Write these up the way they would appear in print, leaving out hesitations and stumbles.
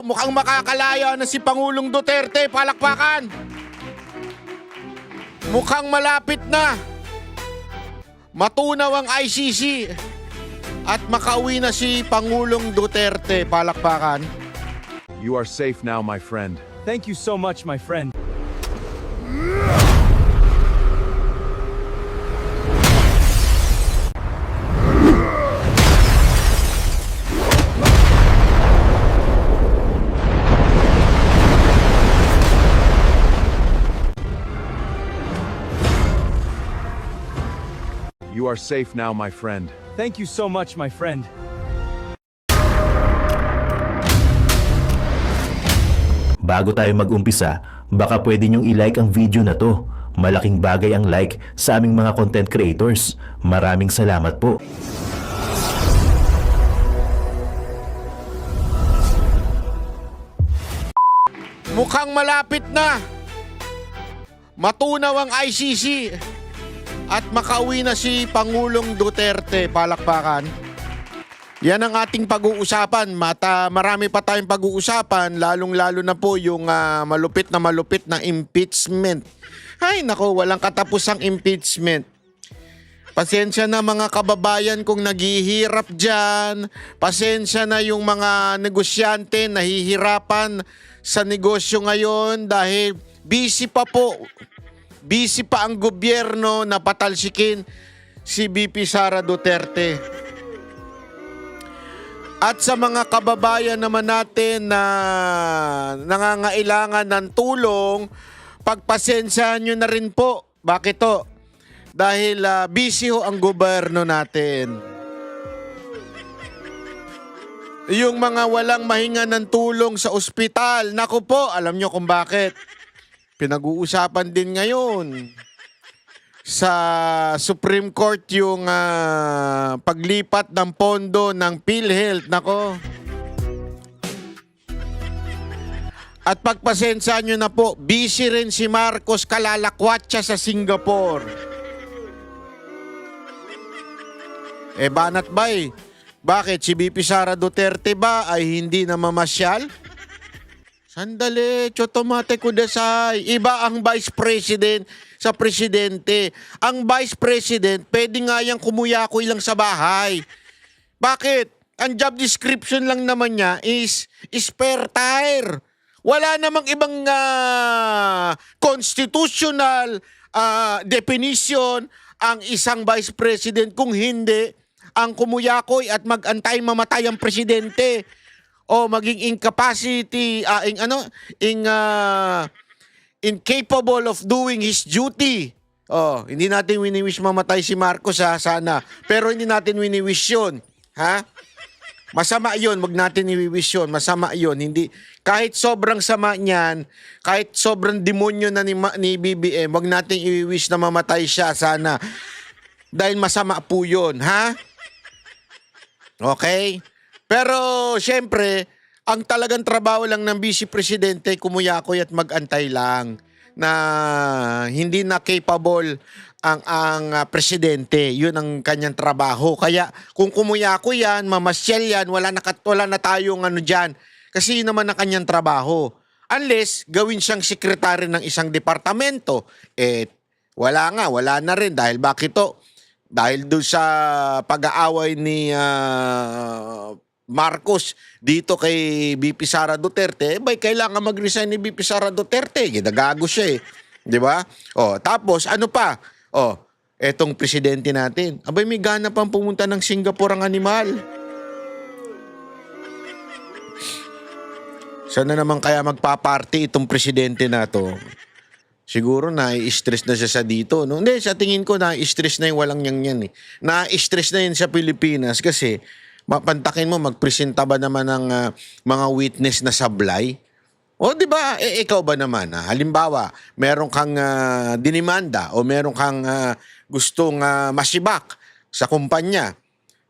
Mukhang makakalaya na si Pangulong Duterte, palakpakan. Mukhang malapit na matunaw ang ICC at makauwi na si Pangulong Duterte, palakpakan. You are safe now, my friend. Thank you so much, my friend. You are safe now, my friend. Thank you so much, my friend. Bago tayo mag-umpisa, baka pwede niyong i-like ang video na to. Malaking bagay ang like sa aming mga content creators. Maraming salamat po. Mukhang malapit na matunaw ang ICC at makauwi na si Pangulong Duterte, palakpakan. Yan ang ating pag-uusapan. Marami pa tayong pag-uusapan, lalong-lalo na po yung malupit na impeachment. Ay nako, walang katapusang impeachment. Pasensya na mga kababayan kung naghihirap dyan. Pasensya na yung mga negosyante nahihirapan sa negosyo ngayon dahil busy pa po. Busy pa ang gobyerno na patalsikin si VP Sara Duterte. At sa mga kababayan naman natin na nangangailangan ng tulong, pagpasensyahan nyo na rin po. Bakit to? Dahil busy ho ang gobyerno natin. Yung mga walang mahinga ng tulong sa ospital, naku po, alam nyo kung bakit. Pinag-uusapan din ngayon sa Supreme Court yung paglipat ng pondo ng PhilHealth. Nako. At pagpasensya nyo na po, busy rin si Marcos kalalakwatsa sa Singapore. Banat bay, bakit si VP Sara Duterte ba ay hindi na mamasyal? Sandali, chotomate kudasay. Iba ang Vice President sa Presidente. Ang Vice President, pwede nga yang kumuyakoy lang sa bahay. Bakit? Ang job description lang naman niya is spare tire. Wala namang ibang constitutional definition ang isang Vice President kung hindi ang kumuyakoy at mag-antay mamatay ang Presidente. O maging incapable of doing his duty. Oh, hindi natin wini-wish mamatay si Marcos sana. Pero hindi natin wini-wish 'yon, ha? Masama 'yon, wag natin i-wish 'yon. Masama 'yon. Hindi kahit sobrang sama niyan, kahit sobrang demonyo na ni BBM, wag natin i-wish na mamatay siya sana. Dahil masama po 'yon, ha? Okay? Pero siyempre, ang talagang trabaho lang ng Vice Presidente, kumuyakoy at mag-antay lang na hindi na capable ang presidente. Yun ang kanyang trabaho. Kaya kung kumuyakoy yan, mamasyal yan, wala na tayong dyan. Kasi yun naman ang kanyang trabaho. Unless gawin siyang sekretary ng isang departamento. Wala na rin. Dahil bakit to? Dahil doon sa pag-aaway ni Marcos dito kay VP Sara Duterte, kailangan mag-resign ni VP Sara Duterte. Ginagago siya eh. Di ba? Tapos ano pa? Etong presidente natin. May gana pang pumunta ng Singapore ang animal. Sana naman kaya magpa-party itong presidente na to. Siguro na-stress na siya sa dito. No? Hindi, sa tingin ko na-stress na yung walang yan eh. Na-stress na yun sa Pilipinas kasi mapantakin mo, magpresenta ba naman ng mga witness na sablay? O di ba, ikaw ba naman? Halimbawa, meron kang dinimanda o meron kang gustong masibak sa kumpanya.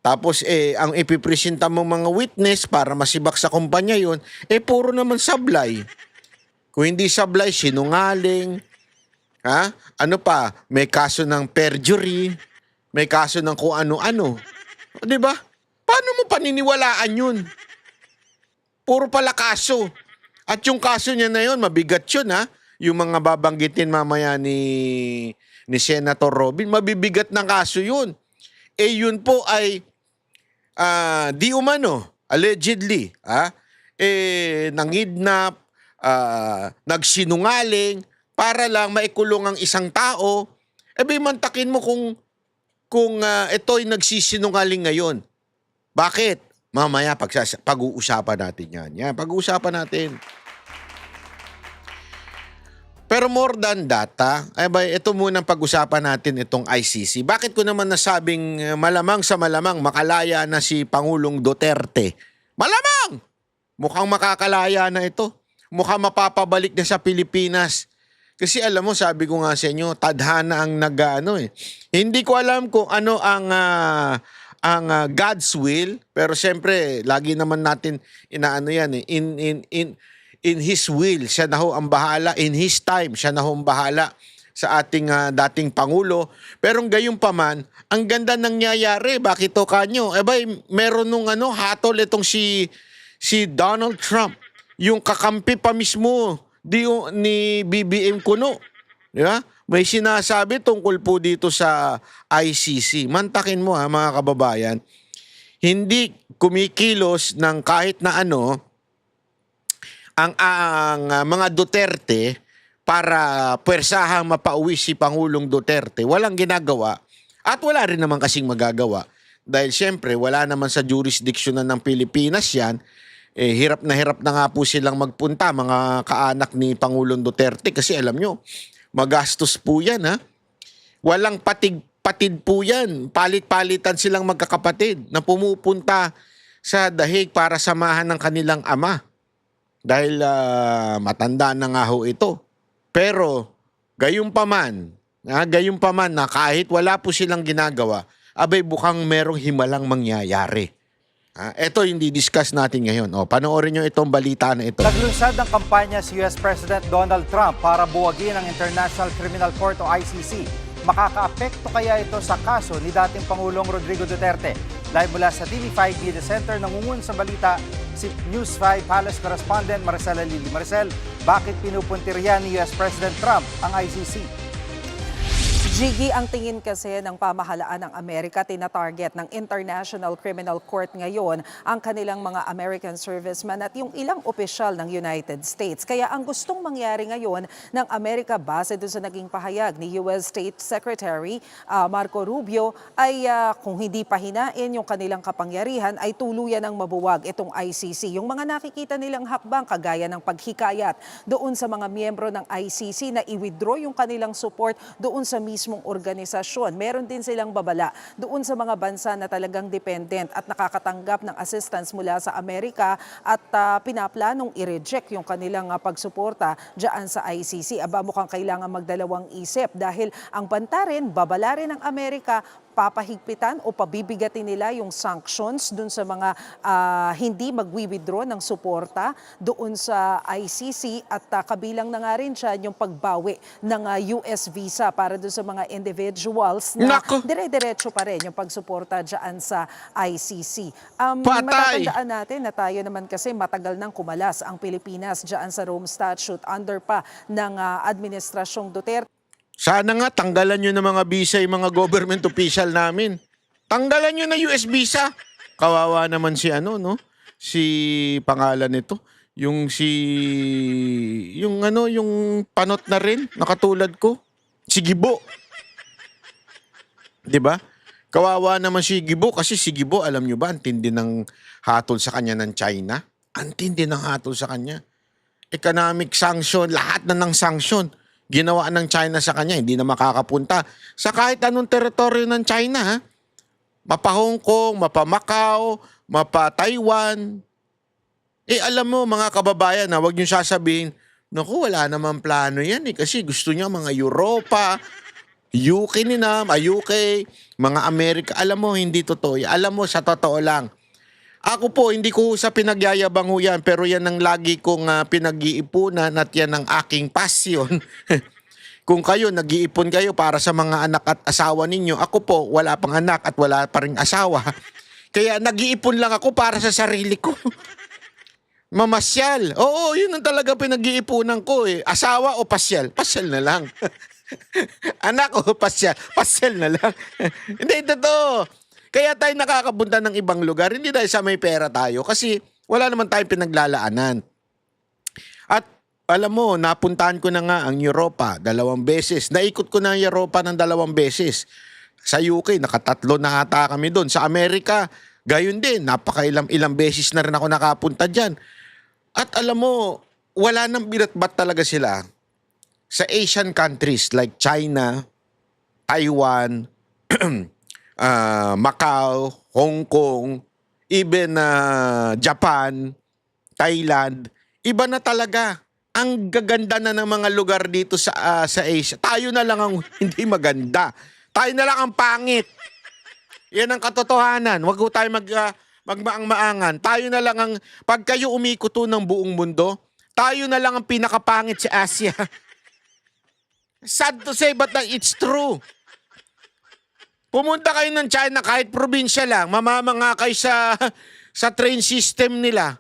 Tapos ang ipipresenta mo mga witness para masibak sa kumpanya yun, puro naman sablay. Kung hindi sablay, sinungaling. Ha? Ano pa? May kaso ng perjury. May kaso ng kung ano-ano. O di ba? Paano mo paniniwalaan yun? Puro pala kaso. At yung kaso niya na yun, mabigat yun ha. Yung mga babanggitin mamaya ni Senator Robin, mabibigat ng kaso yun. Yun po ay di umano, allegedly, nangidnap, nagsinungaling, para lang maikulong ang isang tao. Mantakin mo kung ito'y nagsisinungaling ngayon. Bakit? Mamaya pag-uusapan natin yan. Yan, pag-uusapan natin. Pero more than that, ito munang pag-usapan natin itong ICC. Bakit ko naman nasabing malamang sa malamang makalaya na si Pangulong Duterte? Malamang! Mukhang makakalaya na ito. Mukhang mapapabalik na sa Pilipinas. Kasi alam mo, sabi ko nga sa inyo, tadhana ang Hindi ko alam kung ano ang God's will, pero siyempre, lagi naman natin inaano yan in His will, siya na ho ang bahala. In His time, siya na ho ang bahala sa ating dating Pangulo. Pero gayon pa man, ang ganda nangyayari. Bakit to kanyo? Meron nung hatol itong si Donald Trump. Yung kakampi pa mismo ni BBM Kuno. Di ba? May sinasabi tungkol po dito sa ICC. Mantakin mo mga kababayan. Hindi kumikilos ng kahit na ang mga Duterte para pwersahang mapauwi si Pangulong Duterte. Walang ginagawa at wala rin naman kasing magagawa dahil siyempre wala naman sa jurisdiksyonan ng Pilipinas yan. Hirap na nga po silang magpunta mga kaanak ni Pangulong Duterte kasi alam nyo, magastos po yan Walang patid po yan. Palit-palitan silang magkakapatid na pumupunta sa dahig para samahan ng kanilang ama. Dahil matanda na nga ho ito. Pero gayon pa man na kahit wala po silang ginagawa, bukang merong himalang mangyayari. Ito yung di-discuss natin ngayon. Panoorin nyo itong balita na ito. Naglunsad ng kampanya si US President Donald Trump para buwagin ang International Criminal Court o ICC. Makakaapekto kaya ito sa kaso ni dating Pangulong Rodrigo Duterte? Live mula sa TV5 Media Center, nangungun sa balita si News 5 Palace Correspondent Maricela Lili. Maricel, bakit pinupuntirya ni US President Trump ang ICC? Jiggy, ang tingin kasi ng pamahalaan ng Amerika, tina-target ng International Criminal Court ngayon ang kanilang mga American servicemen at yung ilang opisyal ng United States. Kaya ang gustong mangyari ngayon ng Amerika base doon sa naging pahayag ni US State Secretary Marco Rubio ay kung hindi pahinain yung kanilang kapangyarihan ay tuluyan ang mabuwag itong ICC. Yung mga nakikita nilang hakbang kagaya ng paghikayat doon sa mga miyembro ng ICC na i-withdraw yung kanilang support doon sa mismong organisasyon. Meron din silang babala doon sa mga bansa na talagang dependent at nakakatanggap ng assistance mula sa Amerika at pinaplanong i-reject yung kanilang pagsuporta dyan sa ICC. Mukhang kailangan magdalawang isip dahil ang banta rin, babala rin ng Amerika, papahigpitan o pabibigatin nila yung sanctions doon sa mga hindi magwi-withdraw ng suporta doon sa ICC at kabilang na nga rin siya yung pagbawi ng US visa para doon sa mga individuals na dire-diretso pa rin yung pagsuporta dyan sa ICC. Matatandaan natin na tayo naman kasi matagal nang kumalas ang Pilipinas dyan sa Rome Statute under pa ng Administrasyong Duterte. Sana nga tanggalan nyo ng mga visa yung mga government official namin. Tanggalan nyo na US visa. Kawawa naman si si pangalan nito. Yung panot na rin, nakatulad ko. Si Gibo. 'Di ba? Kawawa naman si Gibo kasi si Gibo, alam nyo ba, ang tindi ng hatol sa kanya ng China? Ang tindi ng hatol sa kanya. Economic sanction, lahat na ng sanction. Ginawa ng China sa kanya, hindi na makakapunta sa kahit anong teritoryo ng China. Mapa Hong Kong, mapa Macau, mapa Taiwan. Alam mo mga kababayan, huwag niyo sasabihin, naku, wala naman plano yan kasi gusto niya mga Europa, UK, mga Amerika. Alam mo, hindi totoo. Alam mo, sa totoo lang. Ako po, hindi ko sa pinagyayabang ho yan, pero yan ang lagi kong pinag-iipunan at yan ang aking passion. Kung kayo, nag-iipon kayo para sa mga anak at asawa ninyo, ako po, wala pang anak at wala pa ring asawa. Kaya nag-iipon lang ako para sa sarili ko. Mamasyal. Oo, yun ang talaga pinag-iipunan ko eh. Asawa o pasyal? Pasyal na lang. Anak o pasyal? Pasyal na lang. Hindi, totoo. Kaya tayo nakakapunta ng ibang lugar, hindi dahil sa may pera tayo kasi wala naman tayong pinaglalaanan. At alam mo, napuntahan ko na nga ang Europa 2 beses. Naikot ko na ang Europa ng 2 beses. Sa UK, nakatatlo na ata kami doon. Sa Amerika, gayon din. Ilang beses na rin ako nakapunta dyan. At alam mo, wala nang binatbat talaga sila sa Asian countries like China, Taiwan, Macau, Hong Kong, even Japan, Thailand. Iba na talaga. Ang gaganda na ng mga lugar dito sa Asia. Tayo na lang ang hindi maganda. Tayo na lang ang pangit. Yan ang katotohanan. Huwag ko tayo magmaang-maangan. Tayo na lang ang, pag kayo umikuto ng buong mundo, tayo na lang ang pinakapangit sa Asia. Sad to say, but it's true. Pumunta kayo ng China, kahit probinsya lang, mamamanga kayo sa train system nila.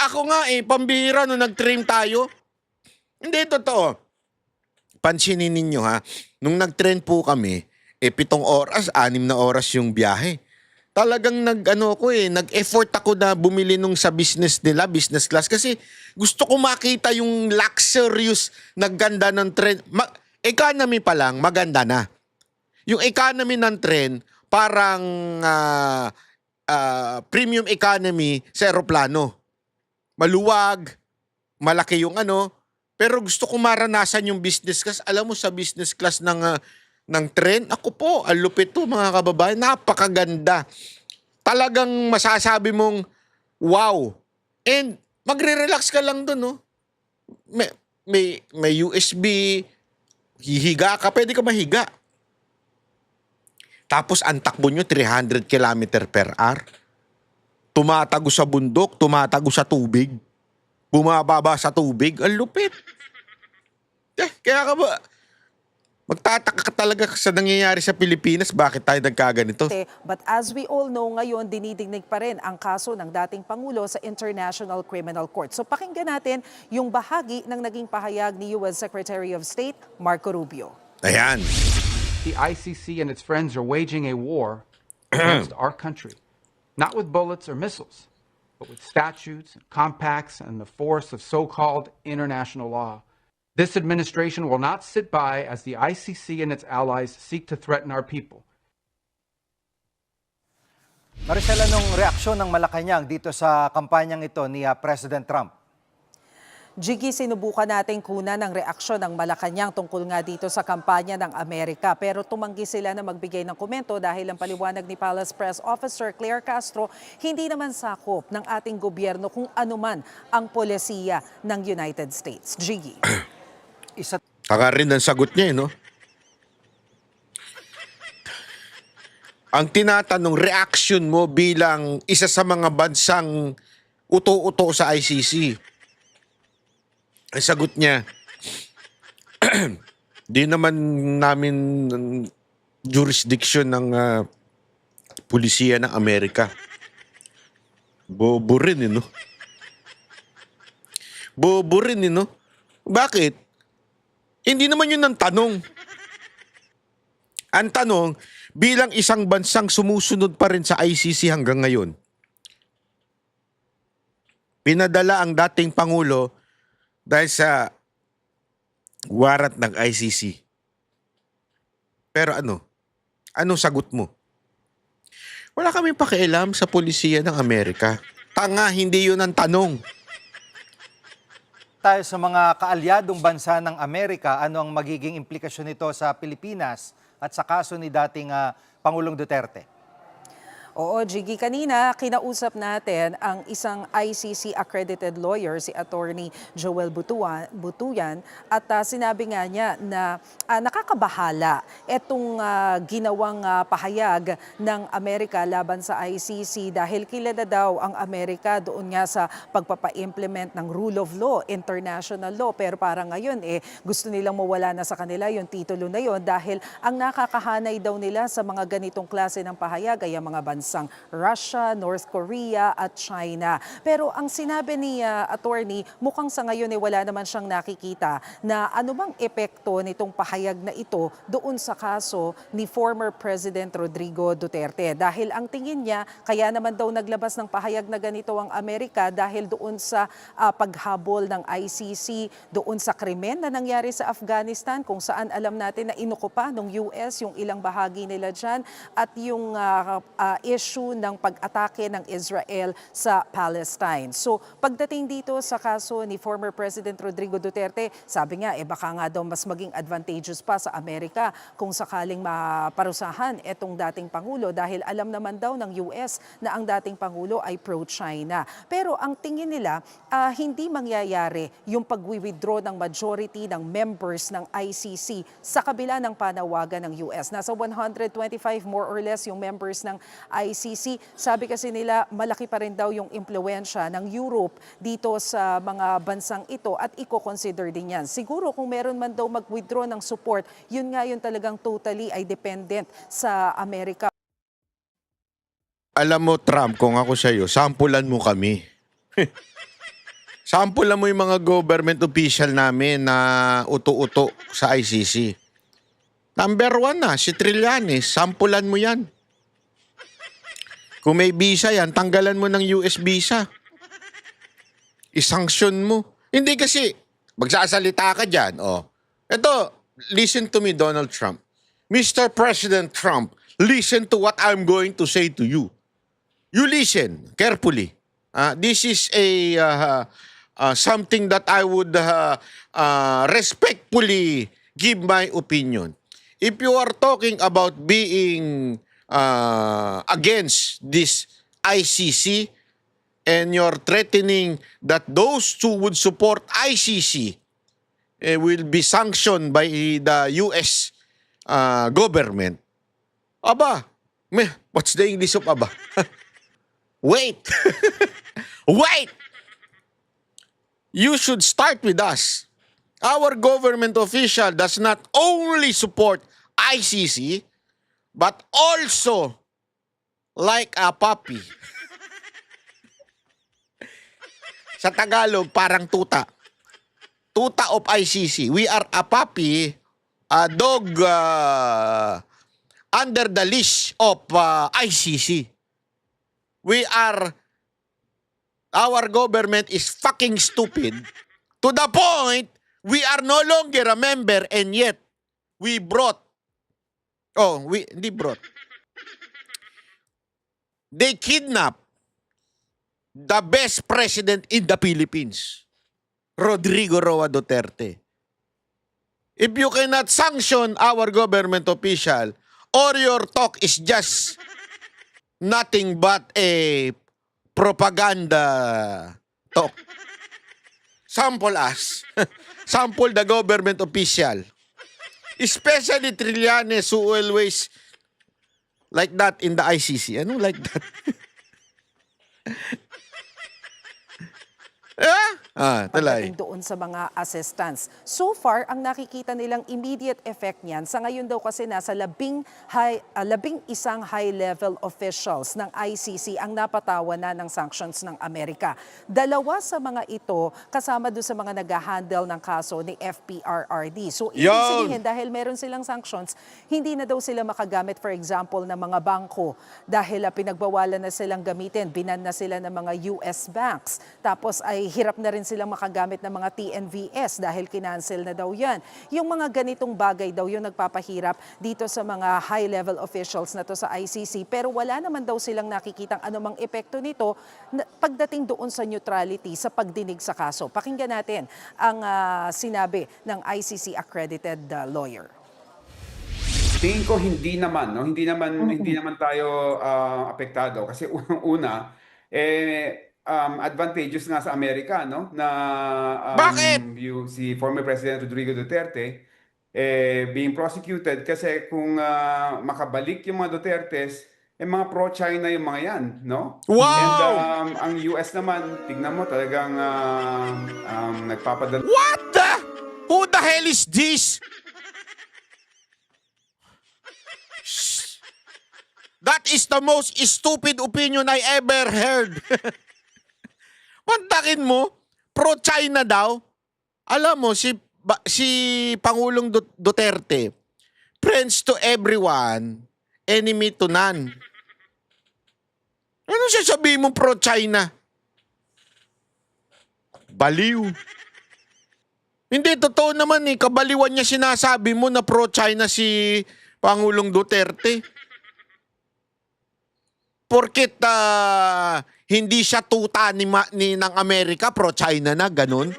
Ako nga pambihira nung nag-train tayo. Hindi, totoo. Pansinin ninyo ha, nung nag-train po kami, 7 oras, 6 na oras yung biyahe. Talagang nag-effort ako na bumili nung sa business nila, business class, kasi gusto ko makita yung luxurious na ganda ng train. Economy pa lang, maganda na. Yung economy ng train, parang premium economy sa aeroplano. Maluwag, malaki yung pero gusto ko maranasan yung business class. Alam mo, sa business class ng tren, ako po, ang lupit to mga kababayan, napakaganda. Talagang masasabi mong, wow. And magre-relax ka lang dun, no? May USB, hihiga ka, pwede ka mahiga. Tapos ang takbo nyo, 300 km per hour. Tumatago sa bundok, tumatago sa tubig. Bumababa sa tubig. Ang lupit. Kaya ka ba, magtataka ka talaga sa nangyayari sa Pilipinas, bakit tayo nagkaganito? But as we all know ngayon, dinidignig pa rin ang kaso ng dating Pangulo sa International Criminal Court. So pakinggan natin yung bahagi ng naging pahayag ni US Secretary of State Marco Rubio. Ayan. The ICC and its friends are waging a war against our country, not with bullets or missiles, but with statutes, compacts, and the force of so-called international law. This administration will not sit by as the ICC and its allies seek to threaten our people. Maricel, anong reaksyon ng Malacanang dito sa kampanyang ito ni President Trump? Jiggy, sinubukan natin kunan ng reaksyon ng Malacanang tungkol nga dito sa kampanya ng Amerika. Pero tumanggi sila na magbigay ng komento dahil ang paliwanag ni Palace Press Officer Claire Castro, hindi naman sakop ng ating gobyerno kung anuman ang polisiya ng United States. Jiggy. Taka rin ang sagot niya, no? Ang tinatanong, reaction mo bilang isa sa mga bansang uto-uto sa ICC. Ang sagot niya, di naman namin jurisdiction ng pulisiya ng Amerika. Bobo rin, no? Bobo rin, no? Bakit? Hindi naman yun ang tanong. Ang tanong, bilang isang bansang sumusunod pa rin sa ICC hanggang ngayon, pinadala ang dating Pangulo dahil sa warrant ng ICC. Pero anong sagot mo? Wala kaming pakialam sa pulisiya ng Amerika. Tanga, hindi yun ang tanong. Tayo sa mga kaalyadong bansa ng Amerika, ano ang magiging implikasyon nito sa Pilipinas at sa kaso ni dating Pangulong Duterte? Oo, Jiggy, kanina kinausap natin ang isang ICC accredited lawyer, si Attorney Joel Butuyan, at sinabi nga niya na nakakabahala itong ginawang pahayag ng Amerika laban sa ICC dahil kilala daw ang Amerika doon nga sa pagpapa-implement ng rule of law, international law. Pero parang ngayon gusto nilang mawala na sa kanila yung titulo na yon dahil ang nakakahanay daw nila sa mga ganitong klase ng pahayag ay ang mga bansa bansang Russia, North Korea at China. Pero ang sinabi ni attorney, mukhang sa ngayon wala naman siyang nakikita na anumang epekto nitong pahayag na ito doon sa kaso ni former President Rodrigo Duterte. Dahil ang tingin niya, kaya naman daw naglabas ng pahayag na ganito ang Amerika dahil doon sa paghabol ng ICC, doon sa krimen na nangyari sa Afghanistan kung saan alam natin na inukupa ng US yung ilang bahagi nila dyan at yung issue ng pag-atake ng Israel sa Palestine. So pagdating dito sa kaso ni former President Rodrigo Duterte, sabi nga baka nga daw mas maging advantageous pa sa Amerika kung sakaling maparusahan etong dating Pangulo dahil alam naman daw ng US na ang dating Pangulo ay pro-China. Pero ang tingin nila, hindi mangyayari yung pag-withdraw ng majority ng members ng ICC sa kabila ng panawagan ng US. Nasa 125 more or less yung members ng ICC. Sabi kasi nila, malaki pa rin daw yung impluensya ng Europe dito sa mga bansang ito at i-consider din yan. Siguro kung meron man daw mag-withdraw ng support, yun nga yun talagang totally ay dependent sa Amerika. Alam mo, Trump, kung ako sa'yo, sampulan mo kami. Sampulan mo yung mga government official namin na uto-uto sa ICC. Number 1 na, si Trillanes, sampulan mo yan. Kung may visa yan, tanggalan mo ng US visa. Isanksyon mo. Hindi kasi, magsasalita ka dyan. Oh. Ito, listen to me, Donald Trump. Mr. President Trump, listen to what I'm going to say to you. You listen carefully. This is something that I would respectfully give my opinion. If you are talking about being against this ICC and you're threatening that those who would support ICC will be sanctioned by the US government, aba, what's the English of aba? Wait! Wait! You should start with us. Our government official does not only support ICC, but also like a puppy. Sa Tagalog, parang tuta. Tuta of ICC. We are a puppy, a dog under the leash of ICC. Our government is fucking stupid to the point we are no longer a member and yet they kidnapped the best president in the Philippines, Rodrigo Roa Duterte. If you cannot sanction our government official or your talk is just nothing but a propaganda talk. Sample us. Sample the government official. Especially Trillanes who always like that in the ICC. Ano like that? Talay. Pagdating doon sa mga assistants. So far, ang nakikita nilang immediate effect niyan, sa ngayon daw kasi nasa 11 high-level officials ng ICC ang napatawan na ng sanctions ng Amerika. 2 sa mga ito kasama doon sa mga nag-handle ng kaso ni FPRRD. So, ibig sabihin, dahil meron silang sanctions, hindi na daw sila makagamit, for example, ng mga bangko dahil pinagbawalan na silang gamitin, binan na sila ng mga US banks. Tapos ay hirap na rin silang makagamit ng mga TNVS dahil kinancel na daw yan. Yung mga ganitong bagay daw yung nagpapahirap dito sa mga high-level officials na to sa ICC. Pero wala naman daw silang nakikitang anumang epekto nito pagdating doon sa neutrality sa pagdinig sa kaso. Pakinggan natin ang sinabi ng ICC accredited lawyer. Tingin ko hindi naman tayo apektado kasi unang-una advantageous nga sa Amerika, no? Na Bakit? si former President Rodrigo Duterte being prosecuted kasi kung makabalik yung mga Dutertes, mga pro-China yung mga yan, no? Wow! And ang US naman, tignan mo talagang nagpapadala. What the? Who the hell is this? That is the most stupid opinion I ever heard. Mantakin mo, pro-China daw. Alam mo, si Pangulong Duterte, friends to everyone, enemy to none. Ano sasabihin mo pro-China? Baliw. Hindi, totoo naman eh. Kabaliwan niya sinasabi mo na pro-China si Pangulong Duterte. Porket hindi siya tuta ng Amerika, pro-China na, ganun.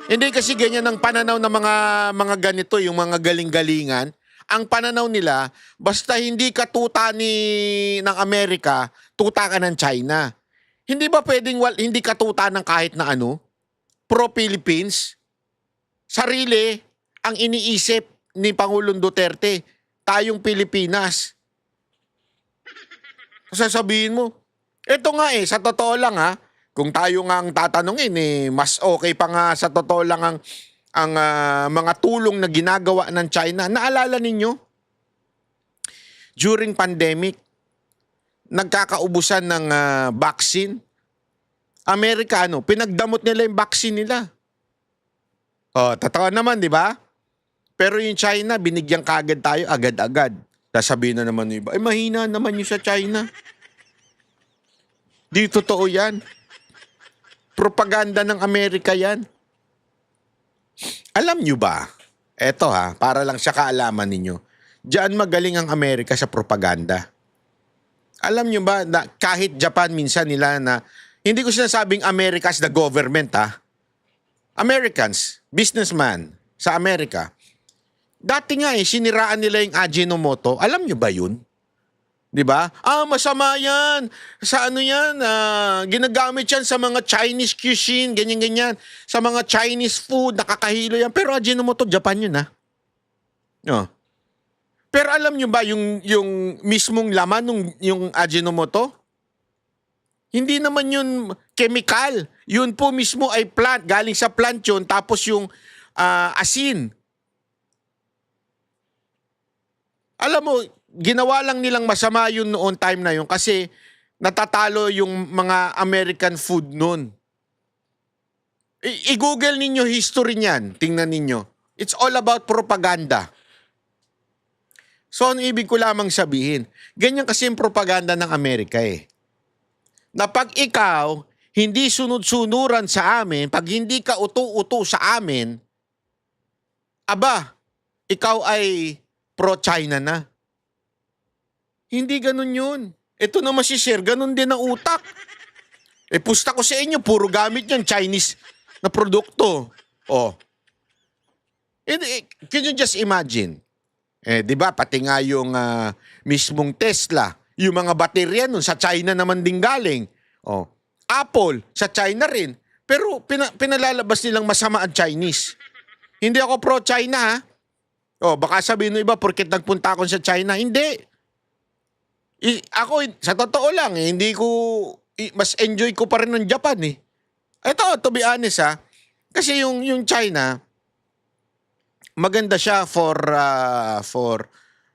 Hindi kasi ganyan ang pananaw ng mga ganito, yung mga galing-galingan. Ang pananaw nila, basta hindi ka tuta ng Amerika, tuta ka ng China. Hindi ba pwedeng hindi ka tuta ng kahit na ano? Pro-Philippines? Sarili ang iniisip ni Pangulong Duterte. Tayong Pilipinas. Sasabihin mo, eto nga sa totoo lang kung tayo nga ang tatanungin mas okay pa nga sa totoo lang ang mga tulong na ginagawa ng China. Naalala ninyo? During pandemic, nagkakaubusan ng vaccine. Amerikano, pinagdamot nila yung vaccine nila. Totoo naman, di ba? Pero yung China, binigyan kagad tayo agad-agad. Sasabihin na naman yung iba, mahina naman yung sa China. Di totoo yan. Propaganda ng Amerika yan. Alam nyo ba? Eto para lang sa kaalaman ninyo. Diyan magaling ang Amerika sa propaganda. Alam nyo ba na kahit Japan minsan nila na, hindi ko sinasabing America's the government Americans, businessman sa Amerika. Dati nga siniraan nila yung Ajinomoto. Alam nyo ba yun? Di ba? Masama yan. Sa ano yan? Ginagamit yan sa mga Chinese cuisine, ganyan-ganyan. Sa mga Chinese food, nakakahilo yan. Pero Ajinomoto, Japan yun Pero alam nyo ba yung mismong laman yung Ajinomoto? Hindi naman yun chemical. Yun po mismo ay plant. Galing sa plant yun. Tapos yung asin. Alam mo, ginawa lang nilang masama yun noon time na yun kasi natatalo yung mga American food noon. I-google ninyo history niyan. Tingnan ninyo. It's all about propaganda. So, ano ibig ko lamang sabihin? Ganyan kasi yung propaganda ng Amerika Na pag ikaw, hindi sunod-sunuran sa amin, pag hindi ka uto-uto sa amin, ikaw ay pro-China na. Hindi ganun yun. Ito naman si Sir, ganun din ang utak. Pusta ko sa inyo, puro gamit yan, Chinese na produkto. Can you just imagine? Di ba, pati nga yung mismong Tesla, yung mga baterya nun, sa China naman din galing. Apple, sa China rin. Pero pinalalabas nilang masama ang Chinese. Hindi ako pro-China baka sabihin ng iba, porket nagpunta ako sa China. Hindi. Ako, sa totoo lang, hindi ko, mas enjoy ko pa rin ng Japan Ito, to be honest kasi yung China, maganda siya for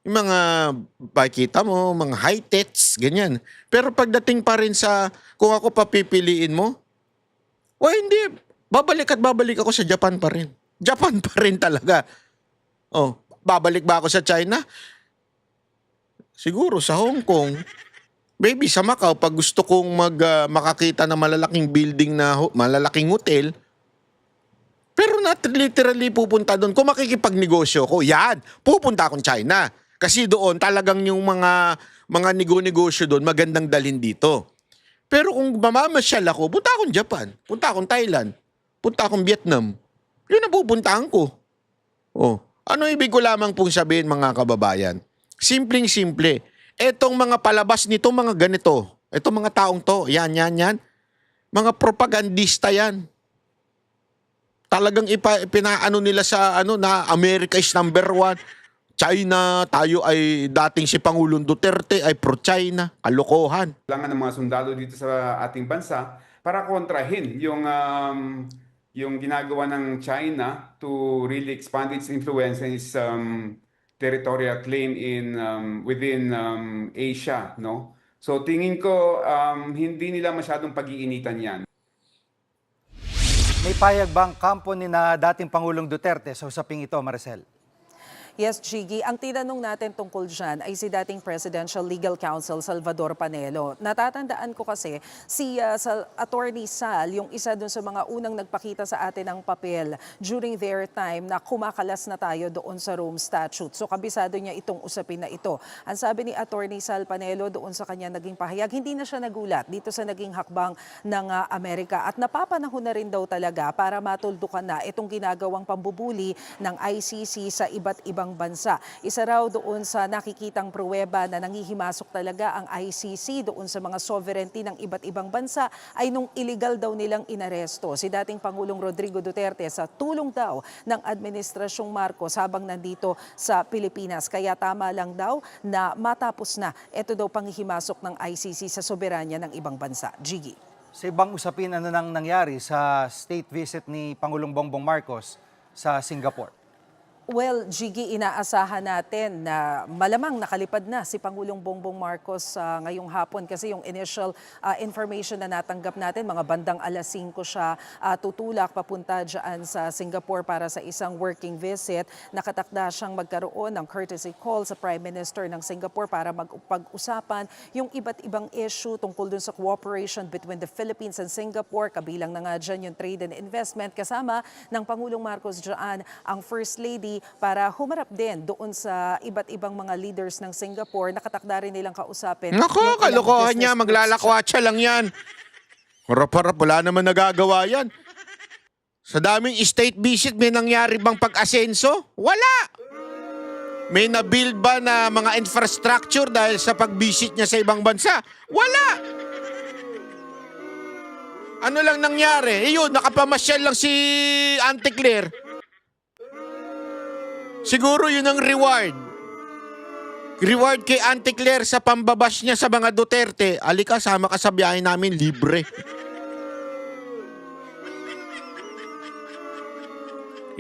yung mga, bakita mo, mga high-techs, ganyan. Pero pagdating pa rin sa, kung ako papipiliin mo, hindi. Babalik ako sa Japan pa rin. Japan pa rin talaga. Babalik ba ako sa China? Siguro sa Hong Kong. Maybe sa Macau, pag gusto kong makakita ng malalaking building na malalaking hotel, pero not literally pupunta doon. Kung makikipagnegosyo ko, pupunta akong China. Kasi doon talagang yung mga nego-negosyo doon magandang dalhin dito. Pero kung mamamasyal ako, punta akong Japan, punta akong Thailand, punta akong Vietnam. Yun ang pupuntahan ko. Ano ibig ko lamang pong sabihin mga kababayan? Simpleng-simple. Etong mga palabas nito, mga ganito, etong mga taong to, yan. Mga propagandista yan. Talagang pinaano nila sa na America is number 1. China, tayo ay dating si Pangulong Duterte ay pro-China. Kalokohan. Kailangan ng mga sundalo dito sa ating bansa para kontrahin yung ginagawa ng China to really expand its influence and its territorial claim in within Asia, no? So tingin ko hindi nila masyadong pag-iinitan 'yan. May payag bang kampo ni na dating Pangulong Duterte sa usaping ito, Maricel? Yes, Jiggy. Ang tinanong natin tungkol dyan ay si dating Presidential Legal Counsel Salvador Panelo. Natatandaan ko kasi si Attorney Sal, yung isa dun sa mga unang nagpakita sa atin ng papel during their time na kumakalas na tayo doon sa Rome Statute. So kabisado niya itong usapin na ito. Ang sabi ni Attorney Sal Panelo doon sa kanya naging pahayag, hindi na siya nagulat dito sa naging hakbang ng Amerika. At napapanahon na rin daw talaga para matuldukan na itong ginagawang pambubuli ng ICC sa iba't ibang bansa. Isa raw doon sa nakikitang pruweba na nangihimasok talaga ang ICC doon sa mga sovereignty ng iba't ibang bansa ay nung illegal daw nilang inaresto si dating Pangulong Rodrigo Duterte sa tulong daw ng Administrasyong Marcos habang nandito sa Pilipinas. Kaya tama lang daw na matapos na ito daw panghihimasok ng ICC sa soberanya ng ibang bansa. Jiggy. Sa ibang usapin, ano nang nangyari sa state visit ni Pangulong Bongbong Marcos sa Singapore? Well, Jiggy, inaasahan natin na malamang nakalipad na si Pangulong Bongbong Marcos ngayong hapon kasi yung initial information na natanggap natin, mga bandang alas 5 siya tutulak papunta dyan sa Singapore para sa isang working visit. Nakatakda siyang magkaroon ng courtesy call sa Prime Minister ng Singapore para magpag-usapan yung iba't ibang issue tungkol dun sa cooperation between the Philippines and Singapore. Kabilang na nga dyan yung trade and investment kasama ng Pangulong Marcos dyan ang First Lady para humarap din doon sa iba't ibang mga leaders ng Singapore. Nakatakda rin nilang kausapin. Nako, yung ilang kalokohan business niya, groups. maglalakwatsa lang yan. Harap-harap, wala naman nagagawa yan. Sa daming state visit, may nangyari bang pag-asenso? Wala! May na-build ba na mga infrastructure dahil sa pag-visit niya sa ibang bansa? Wala! Ano lang nangyari? Yun, nakapamasyal lang si Auntie Claire. Siguro yun ang reward. Reward kay Auntie Claire sa pambabash niya sa mga Duterte. Alika, sama ka sa biyahe namin, libre.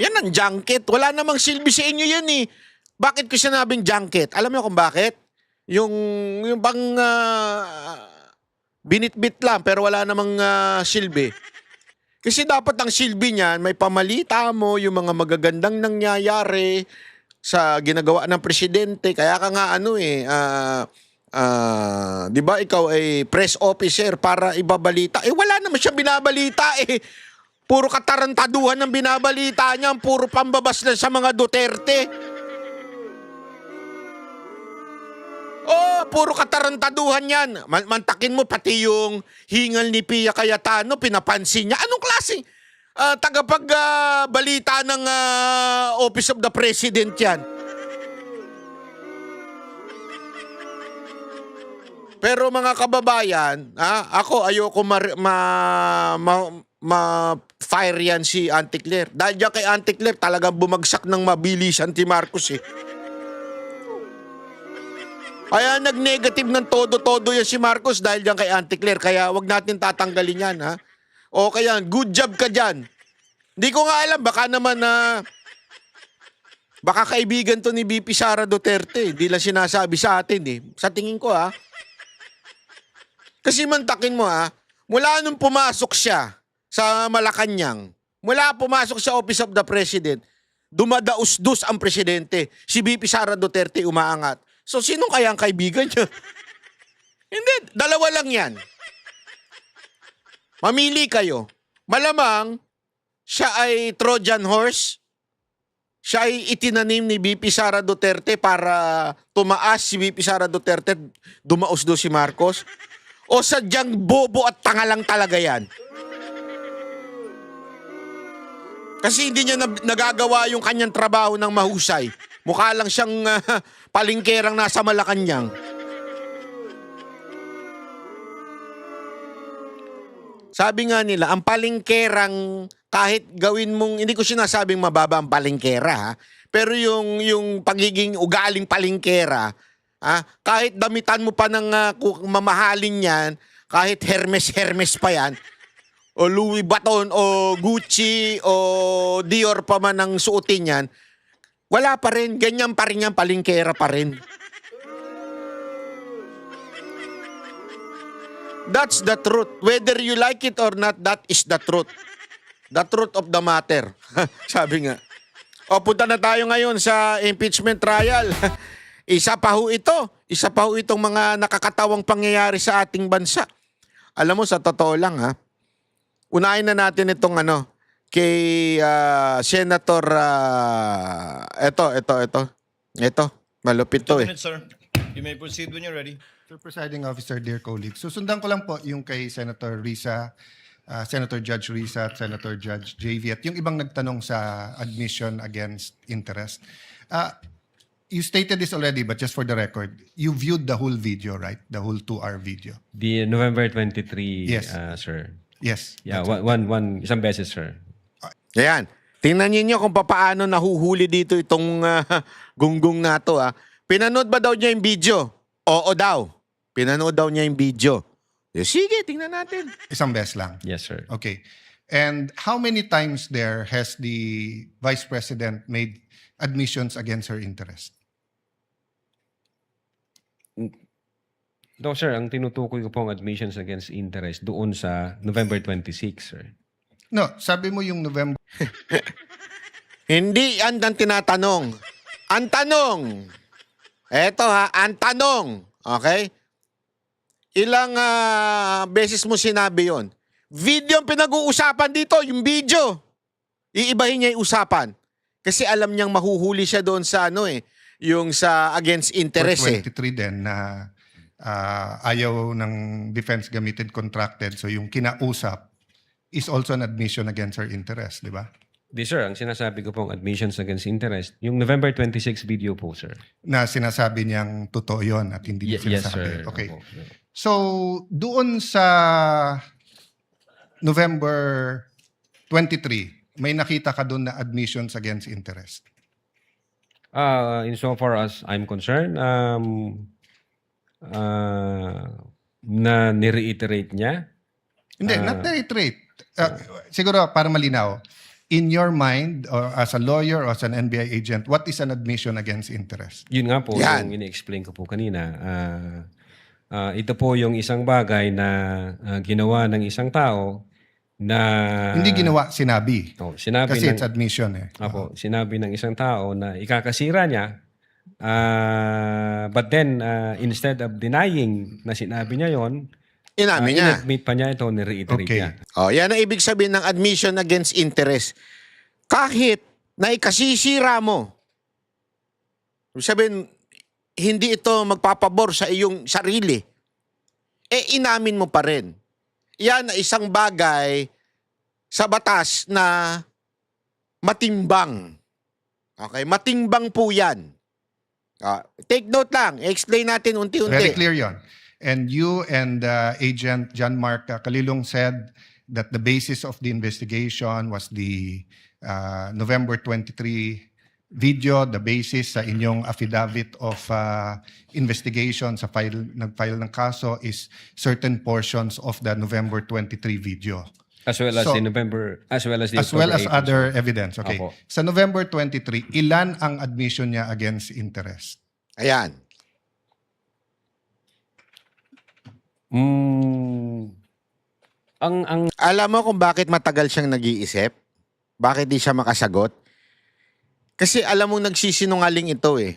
Yan ang junket. Wala namang silbi sa inyo yan eh. Bakit ko sinabing junket? Alam mo kung bakit? Yung bang binitbit lang pero wala namang silbi. Kasi dapat ang silbi niyan, may pamalita mo yung mga magagandang nangyayari sa ginagawa ng presidente. Kaya ka nga di ba ikaw ay press officer para ibabalita. Eh wala naman siya binabalita eh. Puro katarantaduhan ng binabalita niya, puro pambabas lang sa mga Duterte. Oh, puro katarantaduhan yan. Mantakin mo pati yung hingal ni Pia Cayetano, pinapansin niya. Anong klaseng tagapagbalita ng Office of the President yan? Pero mga kababayan, ako ayoko ma-fire yan si Auntie Claire. Dahil dyan kay Auntie Claire talagang bumagsak ng mabilisan si Marcos eh. Kaya nag-negative ng todo-todo yan si Marcos dahil dyan kay Auntie Claire. Kaya wag natin tatanggalin yan, ha? O kaya, good job ka dyan. Hindi ko nga alam, baka naman baka kaibigan to ni VP Sara Duterte. Hindi lang sinasabi sa atin eh. Sa tingin ko, ha? Kasi mantakin mo, ha? Mula nung pumasok siya sa Malacanang, mula pumasok sa Office of the President, dumadaus-dus ang presidente. Si VP Sara Duterte umaangat. So, sino kaya ang kaibigan niya? Hindi, dalawa lang yan. Mamili kayo. Malamang, siya ay Trojan horse. Siya ay itinanim ni VP Sara Duterte para tumaas si VP Sara Duterte, dumaos do si Marcos. O sadyang bobo at tanga lang talaga yan. Kasi hindi niya nagagawa yung kanyang trabaho ng mahusay. Mukha lang siyang palingkerang nasa Malacanang. Sabi nga nila, ang palingkerang kahit gawin mong, hindi ko sinasabing mababa ang palingkera, ha? Pero yung pagiging ugaling palingkera, kahit damitan mo pa ng mamahalin yan, kahit Hermes pa yan, o Louis Vuitton, o Gucci, o Dior pa man ang suotin yan, Wala pa rin. Ganyan pa rin yan. Palingkera pa rin. That's the truth. Whether you like it or not, that is the truth. The truth of the matter. Sabi nga. O, punta na tayo ngayon sa impeachment trial. Isa pa ho ito. Isa pa ho itong mga nakakatawang pangyayari sa ating bansa. Alam mo, sa totoo lang ha, unahin na natin itong kay Senator, ito, malupit to eh. Sir, you may proceed when you're ready. Sir Presiding Officer, dear colleagues, susundan ko lang po yung kay Senator Risa, Senator Judge Risa at Senator Judge JV at yung ibang nagtanong sa admission against interest. You stated this already, but just for the record, you viewed the whole video, right? The whole 2-hour video. The November 23, Yes. Sir. Yes. Yeah, that's it. isang beses, sir. Ayan. Tingnan niyo kung paano nahuhuli dito itong gunggong na to. Pinanood ba daw niya yung video? Oo daw. Pinanood daw niya yung video. Sige, tingnan natin. Isang beses lang. Yes, sir. Okay. And how many times there has the Vice President made admissions against her interest? No, sir. Ang tinutukoy ko pong admissions against interest doon sa November 26, sir. No, sabi mo yung November. Hindi yan ang tinatanong. Ang tanong. Eto ang tanong. Okay? Ilang beses mo sinabi yon? Video ang pinag-uusapan dito, yung video. Iibahin niya yung usapan. Kasi alam niyang mahuhuli siya doon sa yung sa against interest 23 din na ayaw ng defense gamitin contracted. So yung kinausap is also an admission against her interest, di ba? Di, sir. Ang sinasabi ko pong admissions against interest, yung November 26 video po, sir. Na sinasabi niyang totoo yon at hindi niya Yes, sinasabi. sir. Okay. Opo. So, doon sa November 23, may nakita ka doon na admissions against interest? Insofar as I'm concerned, na nireiterate niya. Hindi, not reiterate. Siguro para malinaw, in your mind or as a lawyer or as an NBI agent, what is an admission against interest? Yun nga po, Yan. yung ini-explain ko po kanina. Ito po yung isang bagay na ginawa ng isang tao na... Hindi ginawa, sinabi. Sinabi Kasi ng, it's admission eh. Apo, sinabi ng isang tao na ikakasira niya, but then instead of denying na sinabi niya yon, Inamin niya. in-admit pa niya ito, ni-reiterate Okay. niya. Yan ang ibig sabihin ng admission against interest. Kahit na ikasisira mo, ibig sabihin, hindi ito magpapabor sa iyong sarili, inamin mo pa rin. Yan ay isang bagay sa batas na matimbang. Okay? Matimbang po yan. Take note lang. Explain natin unti-unti. Very clear yon. And you and Agent John Mark Kalilong said that the basis of the investigation was the November 23 video, the basis sa inyong affidavit of investigation sa nag-file ng kaso is certain portions of the November 23 video. As well as So, the November, as well as the As well October as 18, other sir. evidence. Okay. Apo. Sa November 23, ilan ang admission niya against interest? Ayan. Ang Alam mo kung bakit matagal siyang nag-iisip? Bakit di siya makasagot? Kasi alam mo nagsisinungaling ito eh.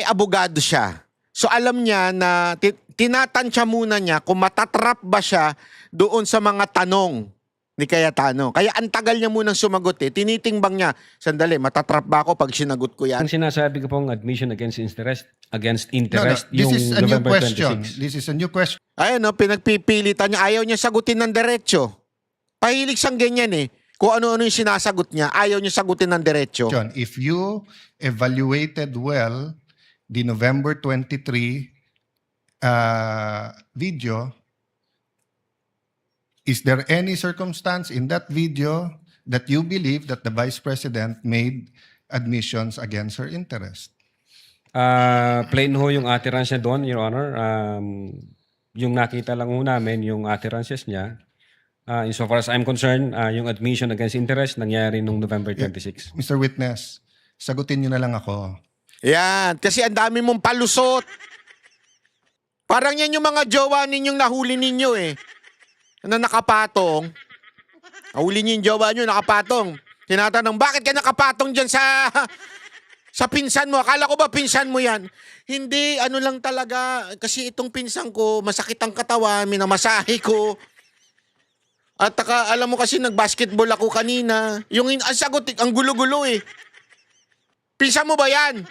Abogado siya. So alam niya na tinatansya muna niya kung matatrap ba siya doon sa mga tanong ni Cayetano. Kaya ang tagal niya munang sumagot eh. Tinitimbang niya, sandali, matatrap ba ako pag sinagot ko yan? sinasabi ko pong admission against interest, This yung is a new November question. 26. This is a new question. Ayun pinagpipilitan niya. Ayaw niya sagutin ng diretso. Pahilig siyang ganyan eh. Kung ano-ano yung sinasagot niya, ayaw niya sagutin ng diretso. If you evaluated well the November 23 video, is there any circumstance in that video that you believe that the Vice President made admissions against her interest? Plain ho yung utterance niya doon, Your Honor. Yung nakita lang ho namin, yung utterances niya. Insofar as I'm concerned, yung admission against interest nangyari nung November 26. Mr. Witness, Sagutin nyo na lang ako. Yan, kasi ang dami mong palusot. Parang yan yung mga jowa ninyong nahuli ninyo eh. Na nakapatong. Nahuli niyo yung jowa nyo, nakapatong. Tinatanong, bakit ka nakapatong dyan sa pinsan mo? Akala ko ba pinsan mo yan? Hindi, ano lang talaga. Kasi itong pinsan ko, masakit ang katawan, minamasahe ko. At alam mo kasi nag-basketball ako kanina. Ang sagot, ang gulo-gulo eh. Pinsan mo ba yan?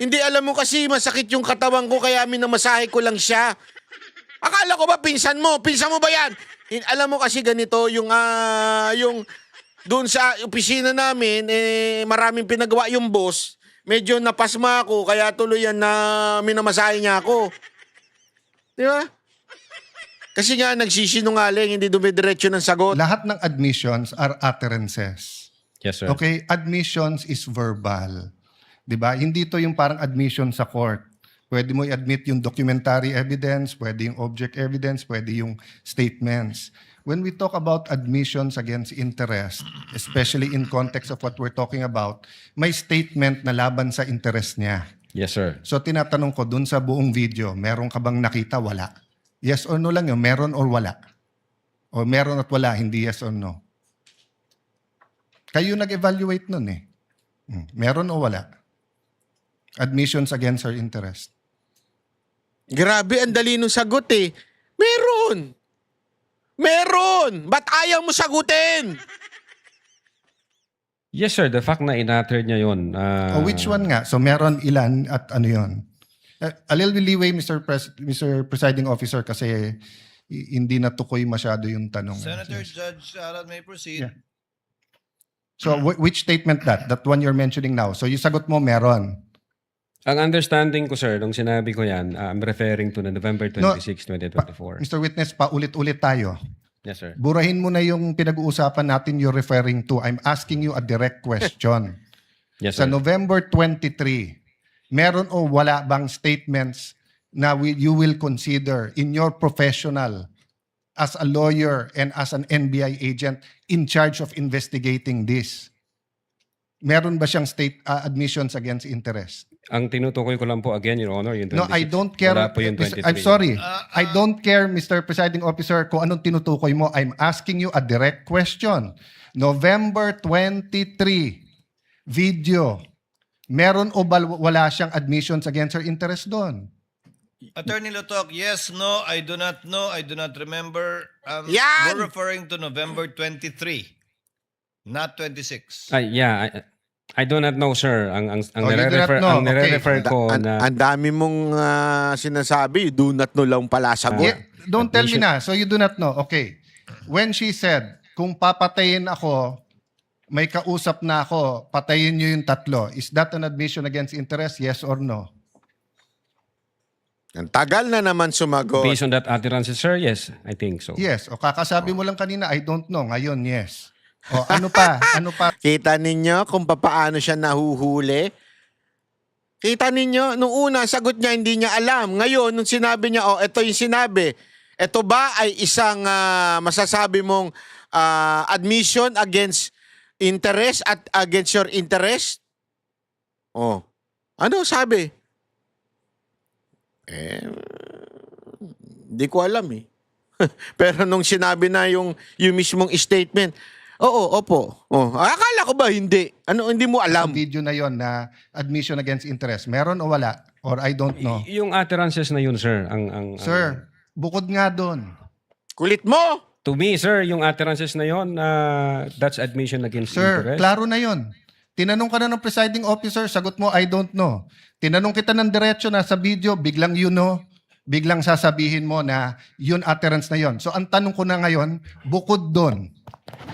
Hindi, alam mo kasi masakit yung katawan ko kaya minamasahe ko lang siya. Akala ko ba pinsan mo? Pinsan mo ba yan? Alam mo kasi ganito, yung doon sa opisina namin, maraming pinagawa yung boss. Medyo napasma ako, kaya tuloy yan na minamasahe niya ako. Di ba? Kasi nga, nagsisinungaling, hindi dumidiretso ng sagot. Lahat ng admissions are utterances. Yes, sir. Okay? Admissions is verbal. 'Di ba? Hindi to yung parang admission sa court. Pwede mo i-admit yung documentary evidence, pwede yung object evidence, pwede yung statements. When we talk about admissions against interest, especially in context of what we're talking about, may statement na laban sa interest niya. Yes, sir. So tinatanong ko dun sa buong video, meron ka bang nakita? Wala. Yes or no lang yun, meron or wala. O meron at wala, hindi yes or no. Kayo nag-evaluate nun eh. Meron o wala? Admissions against her interest. Grabe, ang dali nung sagot eh. Meron! Meron! Ba't ayaw mo sagutin? Yes, sir. The fact na inatter niya yun. Which one nga? So meron ilan at ano yun? A little leeway, Mr. Presiding Officer, kasi hindi natukoy masyado yung tanong. Senator Judge Alan may proceed. Yeah. So which statement that? That one you're mentioning now. So yung sagot mo, meron. Ang understanding ko, sir, nung sinabi ko yan, I'm referring to the November 26, 2024. Mr. Witness, paulit-ulit tayo. Yes, sir. Burahin mo na yung pinag-uusapan natin you're referring to. I'm asking you a direct question. Yes, Sa sir. November 23, meron o wala bang statements na you will consider in your professional as a lawyer and as an NBI agent in charge of investigating this? Meron ba siyang admissions against interest? Ang tinutukoy ko lang po again, Your Honor, yung 26. No, I don't care. Wala po yung 23. I'm sorry. I don't care, Mr. Presiding Officer, kung anong tinutukoy mo. I'm asking you a direct question. November 23, video. Meron o wala siyang admissions against her interest doon? Attorney Lotok, yes, no, I do not know, I do not remember. Yan! We're referring to November 23, not 26. Yeah, I do not know, sir. Ang you do not know. ang nire-refer ko na... Ang dami mong sinasabi, do not know lang pala sagot. Don't tell me na. So you do not know. Okay. When she said, kung papatayin ako, may kausap na ako, patayin niyo yung tatlo. Is that an admission against interest? Yes or no? Ang tagal na naman sumagot. Based on that utterance, sir, yes, I think so. Yes. O kakasabi mo lang kanina, I don't know. Ngayon, yes. O ano pa? Ano pa? Kita ninyo kung paano siya nahuhuli? Kita ninyo, nung una, sagot niya, hindi niya alam. Ngayon, nung sinabi niya, ito yung sinabi. Ito ba ay isang masasabi mong admission against interest at against your interest? Ano sabi? Hindi ko alam eh. Pero nung sinabi na yung mismong statement, opo. Akala ko ba hindi? Ano, hindi mo alam? Ang video na yon na admission against interest, meron o wala? Or I don't know? Yung utterances na yun, sir. Sir, bukod nga doon. Kulit mo! To me, sir, yung utterances na yun, that's admission against Sir, interest. klaro na yon. Tinanong ka na ng presiding officer, sagot mo, I don't know. Tinanong kita ng diretso na sa video, biglang you know, biglang sasabihin mo na yun utterance na yon. So ang tanong ko na ngayon, bukod doon,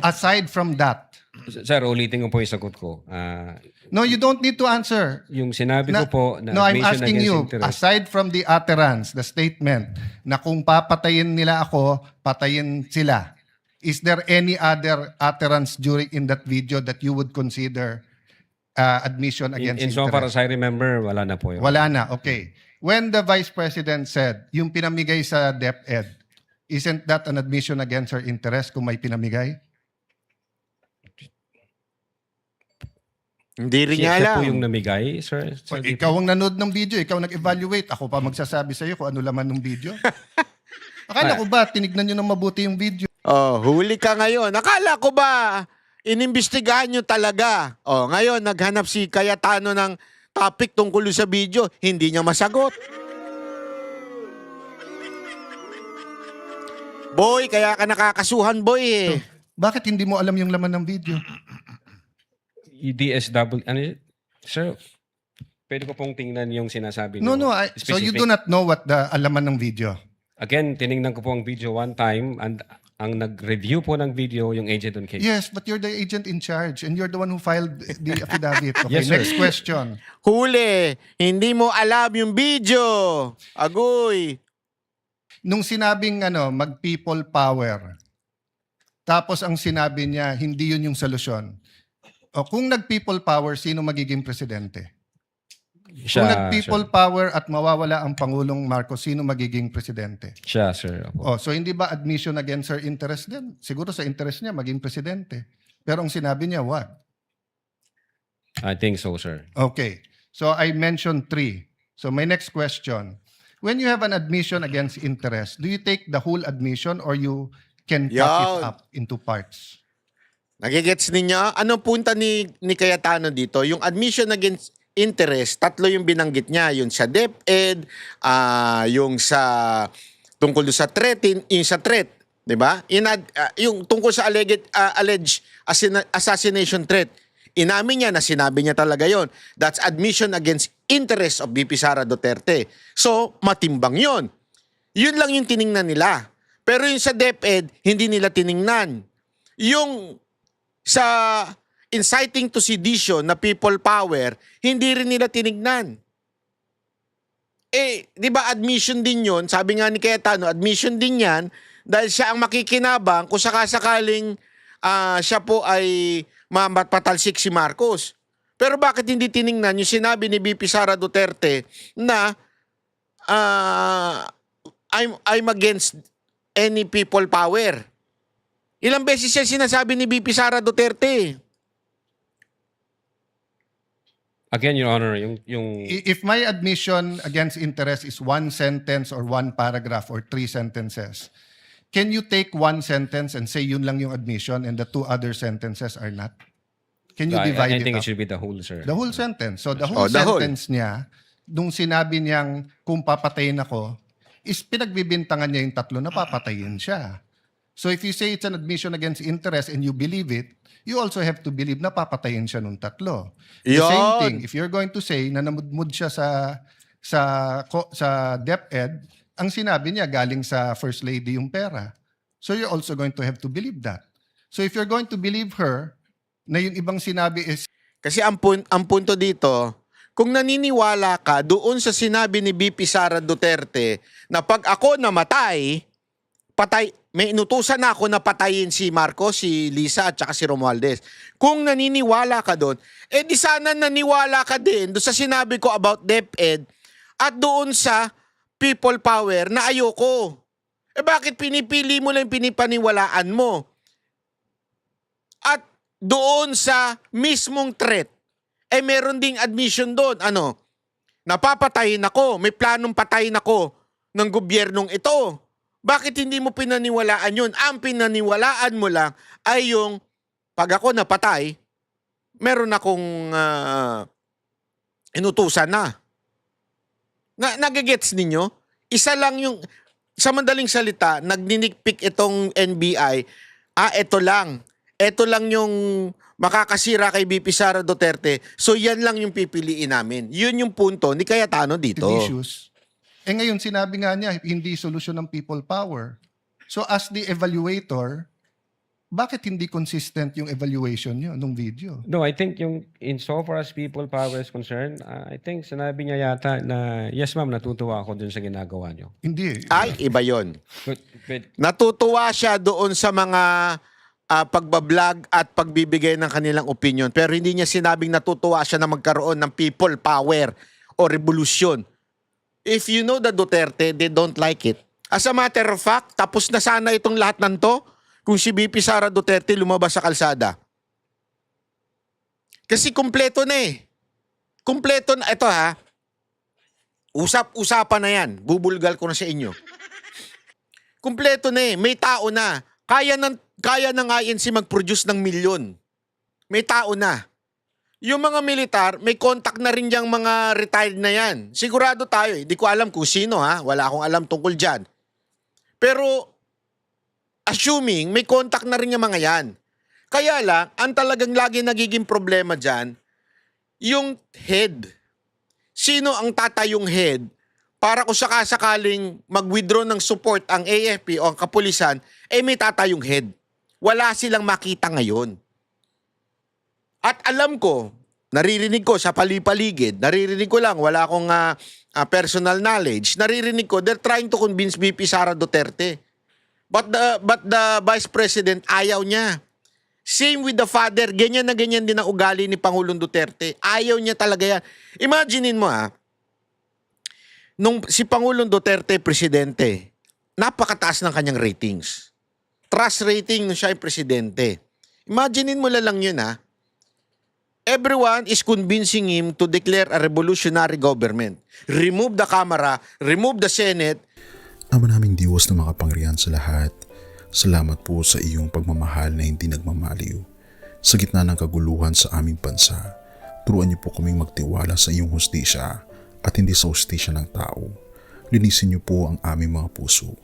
aside from that. Sir, ulitin ko po yung sagot ko. No, you don't need to answer. Yung sinabi ko po na no, I'm admission asking against you, interest. aside from the utterance, the statement, na kung papatayin nila ako, patayin sila, is there any other utterance during in that video that you would consider admission against In so interest? far as I remember, wala na po yun. Wala na, okay. When the Vice President said, yung pinamigay sa DepEd, isn't that an admission against her interest kung may pinamigay? Hindi rin niya Siya po alam. yung namigay, sir. So, ikaw ang nanood ng video, ikaw nag-evaluate. Ako pa magsasabi sa'yo kung ano laman ng video. Akala ko ba, tinignan nyo ng mabuti yung video? Oh, huli ka ngayon. Akala ko ba, inimbestigahan nyo talaga. Oh, ngayon, naghanap si Cayetano ng topic tungkol sa video. Hindi niya masagot. Boy, kaya ka nakakasuhan, boy eh. Bakit hindi mo alam yung laman ng video? DSW, ano yun? Sir, pwede ko pong tingnan yung sinasabi No, niyo. so you Specific. do not know what the alaman ng video? Again, tiningnan ko po ang video one time and ang nag-review po ng video yung agent on case. Yes, but you're the agent in charge and you're the one who filed the affidavit. Okay, Yes, sir. next question. Huli, hindi mo alam yung video. Agoy. Nung sinabing mag-people power, tapos ang sinabi niya, hindi yun yung solusyon. O kung nag-people power, sino magiging presidente? Kung nag-people power at mawawala ang Pangulong Marcos, sino magiging presidente? Siya, sir. Opo. Oh, so hindi ba admission against her interest din? Siguro sa interest niya maging presidente. Pero ang sinabi niya, wag. I think so, sir. Okay. So I mentioned 3. So my next question. When you have an admission against interest, do you take the whole admission or you can cut it Yan. up into parts? Nagigets ninyo? Anong punta ni Cayetano dito? Yung admission against interest, 3 yung binanggit niya. Yung sa DepEd, yung sa tungkol sa threat, yung sa threat. Diba? Yung tungkol sa alleged assassination threat. Inamin niya na sinabi niya talaga yon. That's admission against interest of VP Sara Duterte. So, matimbang yon. Yun lang yung tiningnan nila. Pero yung sa DepEd, hindi nila tiningnan. Yung sa inciting to sedition na people power, hindi rin nila tinignan. Eh, di ba admission din yon? Sabi nga ni Cayetano, admission din yan dahil siya ang makikinabang kung sakasakaling siya po ay mapatalsik si Marcos. Pero bakit hindi tiningnan yung sinabi ni VP Sara Duterte na I'm against any people power? Ilang beses siya sinasabi ni VP Sara Duterte. Again, Your Honor, If my admission against interest is 1 sentence or 1 paragraph or 3 sentences, can you take 1 sentence and say yun lang yung admission and the 2 other sentences are not? Can you divide I think it it up? should be the whole, sir. The whole sentence. So the whole the whole. sentence niya, nung sinabi niyang kung papatayin ako, is pinagbibintangan niya yung 3 na papatayin siya. So if you say it's an admission against interest and you believe it, you also have to believe na papatayin siya nung 3. The Yon. same thing, if you're going to say na namudmud siya sa DepEd, ang sinabi niya galing sa First Lady yung pera. So you're also going to have to believe that. So if you're going to believe her, na yung ibang sinabi is Kasi ang punto dito, kung naniniwala ka doon sa sinabi ni VP Sara Duterte na pag ako namatay, may inutusan na ako na patayin si Marcos, si Lisa at saka si Romualdez. Kung naniniwala ka doon, di sana naniwala ka din doon sa sinabi ko about DepEd at doon sa people power na ayoko. Bakit pinipili mo lang pinipaniwalaan mo? At doon sa mismong threat, meron ding admission doon. Napapatayin ako, may planong patayin ako ng gobyernong ito. Bakit hindi mo pinaniwalaan yun? Ang pinaniwalaan mo lang ay yung pag ako napatay, meron akong inutusan na. Nagigets ninyo? Isa lang yung, sa madaling salita, nagninikpik itong NBI, ito lang. Ito lang yung makakasira kay VP Sara Duterte. So yan lang yung pipiliin namin. Yun yung punto ni Cayetano dito. issues. Ngayon, sinabi nga niya, hindi solusyon ng people power. So as the evaluator, bakit hindi consistent yung evaluation niyo nung video? No, I think in so far as people power is concerned, I think sinabi niya yata na, yes ma'am, natutuwa ako dun sa ginagawa niyo. Hindi. Ay, iba yun. But Natutuwa siya doon sa mga pagbablog at pagbibigay ng kanilang opinion. Pero hindi niya sinabing natutuwa siya na magkaroon ng people power o revolusyon. If you know the Duterte, they don't like it. As a matter of fact, tapos na sana itong lahat ng to kung si VP Sara Duterte lumabas sa kalsada. Kasi kumpleto na eh. Kumpleto na. Ito ha. Usap-usapan na yan. Bubulgal ko na sa inyo. Kumpleto na eh. May tao na. Kaya ng INC mag-produce ng milyon. May tao na. Yung mga militar, may contact na rin yung mga retired na yan. Sigurado tayo eh. Di ko alam kung sino ha. Wala akong alam tungkol dyan. Pero, assuming, may contact na rin yung mga yan. Kaya lang, ang talagang lagi nagiging problema dyan, yung head. Sino ang tatayong head para kung sakasakaling mag-withdraw ng support ang AFP o ang kapulisan, may tatayong head. Wala silang makita ngayon. At alam ko, naririnig ko sa palipaligid, naririnig ko lang, wala akong personal knowledge, naririnig ko, they're trying to convince VP Sara Duterte. But the Vice President, ayaw niya. Same with the father, ganyan na ganyan din ang ugali ni Pangulong Duterte. Ayaw niya talaga yan. Imaginein mo nung si Pangulong Duterte presidente, napakataas ng kanyang ratings. Trust rating nung siya ay presidente. Imaginein mo lang yun Everyone is convincing him to declare a revolutionary government. Remove the Camara, remove the Senate. Ama naming Diyos na makapangyarihan sa lahat, salamat po sa iyong pagmamahal na hindi nagmamaliw. Sa gitna ng kaguluhan sa aming bansa, turuan niyo po kaming magtiwala sa iyong hustisya at hindi sa hustisya ng tao. Linisin niyo po ang aming mga puso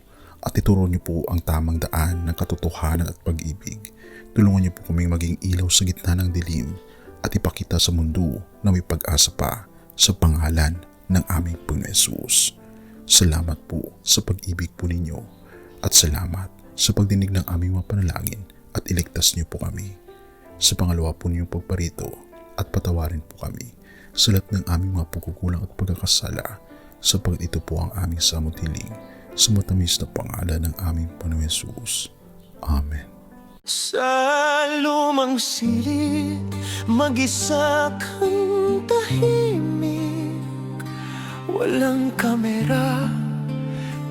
at ituro niyo po ang tamang daan ng katotohanan at pag-ibig. Tulungan niyo po kaming maging ilaw sa gitna ng dilim at ipakita sa mundo na may pag-asa pa sa pangalan ng aming Panginoon Hesus. Salamat po sa pag-ibig po ninyo at salamat sa pagdinig ng aming mga panalangin at iligtas niyo po kami. Sa pangalawa po niyong pagparito at patawarin po kami sa lahat ng aming mga pagkukulang at pagkakasala sapagkat ito po ang aming samot hiling sa matamis na pangalan ng aming Panginoon Hesus. Amen. Sa lumang silid, mag-isa kang tahimik. Walang kamera,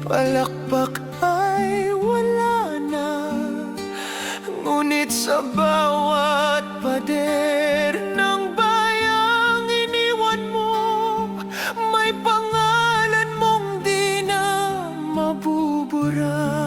palakpak ay wala na. Ngunit sa bawat pader ng bayang iniwan mo, may pangalan mong di na mabubura.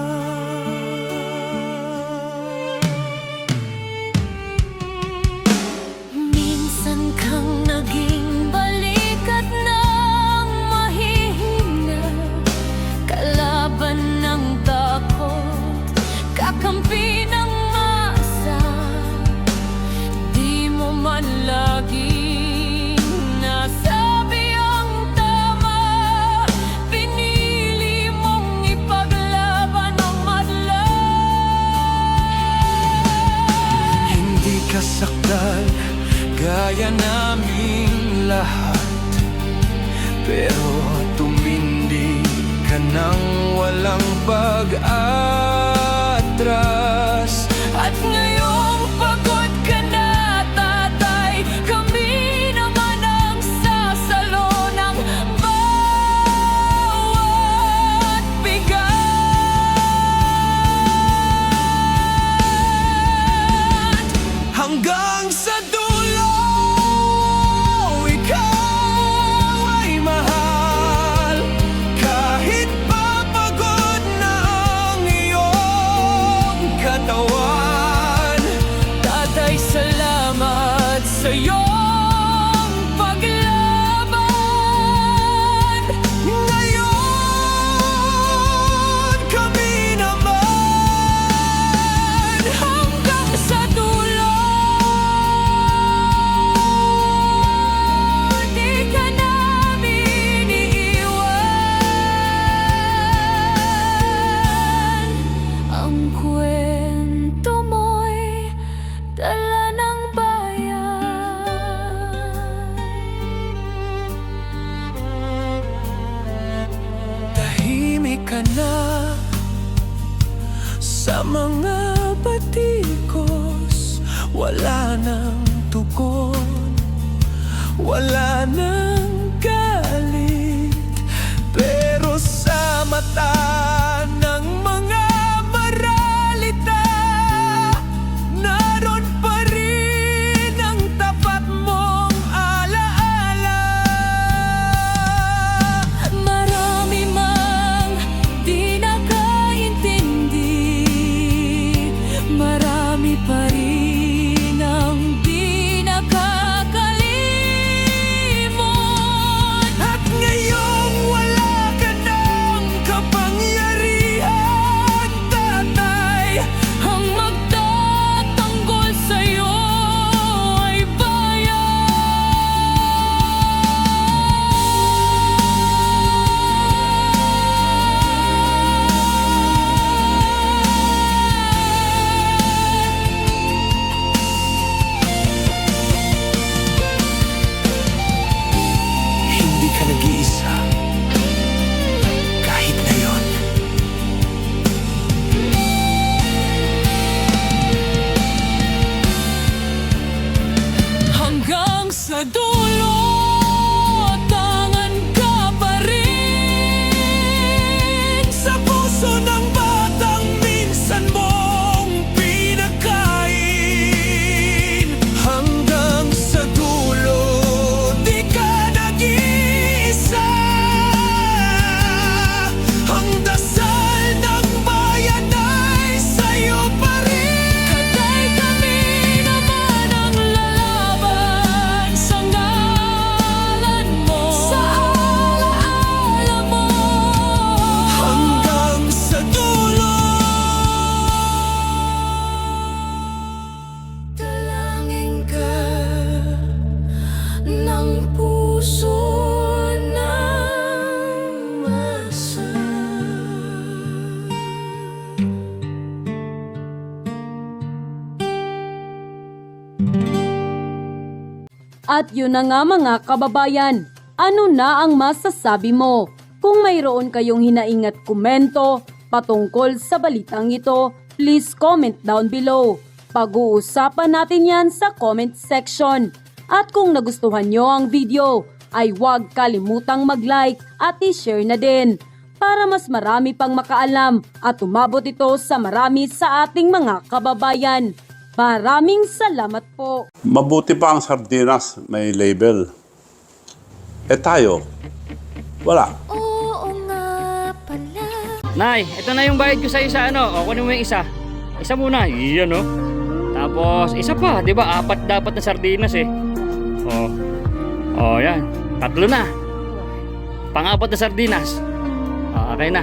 Kasakdal, gaya naming lahat, pero tumindi ka nang walang pag-atras. At ngayong pagod ka na, tatay, kami naman ang sasalo ng bawat bigat. Hanggang sa dulo, ikaw ay mahal. Kahit papagod na ang iyong katawan. Tatay, salamat sa iyong paglaban. Ngayon, kami naman hanggang sa dulo. Ka na sa mga batikos, wala nang tugon, wala nang galit, pero sa mata ng mga maralita, naroon pa rin ang tapat kami pa rin ang di nakakalimot. At ngayong wala ka ng kapangyarihan, tatay, ang magtatanggol sa'yo ay hindi ka nag-iisa kahit ngayon. Hanggang sa dulo, tangan ka pa rin sa puso ng batang minsan mong pinakain. Hanggang sa dulo, di ka nag-iisa. Ang dasal ng bayan ay sa'yo pa rin. Katay kami naman ang lalaban sa ngalan mo, sa alaala mo. Hanggang sa dulo, dalangin ka ng puso ng masa. At yun na nga mga kababayan, ano na ang masasabi mo? Kung mayroon kayong hinaing at komento patungkol sa balitang ito, please comment down below. Pag-uusapan natin yan sa comment section. At kung nagustuhan nyo ang video, ay huwag kalimutang mag-like at i-share na din para mas marami pang makaalam at umabot ito sa marami sa ating mga kababayan. Maraming salamat po. Mabuti pa ang sardinas, may label. Eh tayo, wala. Oo nga pala. Nay, ito na yung bayad ko sa isa, ano? O, kunin mo yung isa. Isa muna, iyan, no? Tapos, isa pa, di ba? 4 dapat na sardinas, eh. O, yan. 3 na. Pang-4 na sardinas. Okay na.